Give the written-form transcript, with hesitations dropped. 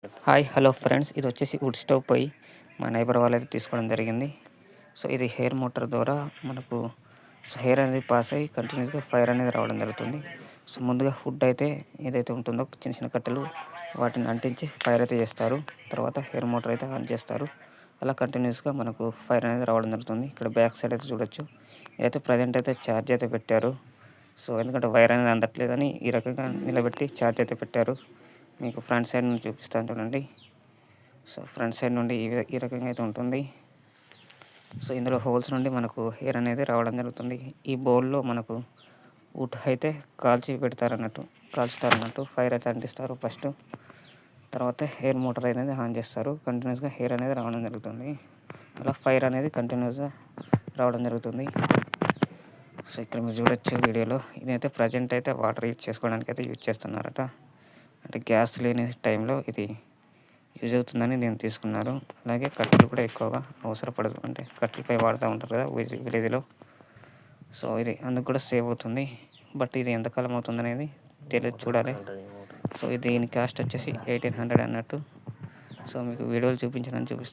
Hi hello friends, ఇది వచ్చేసి would stove పొయ్యి మా నైబర్ వాళ్ళైతే తీసుకోవడం జరిగింది. సో ఇది హెయిర్ మోటార్ ద్వారా మనకు హెయిర్ అనేది పాస్ అయ్యి కంటిన్యూస్గా ఫైర్ అనేది రావడం జరుగుతుంది. సో ముందుగా ఫుడ్ అయితే ఏదైతే ఉంటుందో చిన్న చిన్న కట్టెలు వాటిని అంటించి ఫైర్ అయితే చేస్తారు. తర్వాత హెయిర్ మోటార్ అయితే ఆన్ చేస్తారు. అలా కంటిన్యూస్గా మనకు ఫైర్ అనేది రావడం జరుగుతుంది. ఇక్కడ బ్యాక్ సైడ్ అయితే చూడొచ్చు. ఇదైతే ప్రజెంట్ అయితే ఛార్జ్ అయితే పెట్టారు. సో ఎందుకంటే వైర్ అనేది అందట్లేదని ఈ రకంగా నిలబెట్టి ఛార్జ్ అయితే పెట్టారు. మీకు ఫ్రంట్ సైడ్ నుంచి చూపిస్తాను చూడండి. సో ఫ్రంట్ సైడ్ నుండి ఈ రకంగా అయితే ఉంటుంది. సో ఇందులో హోల్స్ నుండి మనకు హెయిర్ అనేది రావడం జరుగుతుంది. ఈ బౌల్లో మనకు వుడ్ అయితే కాల్చుతారన్నట్టు ఫైర్ అయితే అంటిస్తారు ఫస్ట్. తర్వాత హెయిర్ మోటార్ అనేది ఆన్ చేస్తారు. కంటిన్యూస్గా హెయిర్ అనేది రావడం జరుగుతుంది. అలా ఫైర్ అనేది కంటిన్యూస్గా రావడం జరుగుతుంది. సో ఇక్కడ మీరు చూడొచ్చు వీడియోలో. ఇదైతే ప్రజెంట్ అయితే వాటర్ యూజ్ చేసుకోవడానికి అయితే యూజ్ చేస్తున్నారట. అంటే గ్యాస్ లేని టైంలో ఇది యూజ్ అవుతుందని దీన్ని తీసుకున్నారు. అలాగే కట్టెలు కూడా ఎక్కువగా అవసరపడదు, అంటే కట్టెలపై వాడుతూ ఉంటారు కదా విలేజ్లో. సో ఇది అందుకు కూడా సేవ్ అవుతుంది. బట్ ఇది ఎంతకాలం అవుతుంది అనేది తెలియదు, చూడాలి. సో దీని కాస్ట్ వచ్చేసి 1800 అన్నట్టు. సో మీకు వీడియోలు చూపించాలని చూపిస్తున్నాను.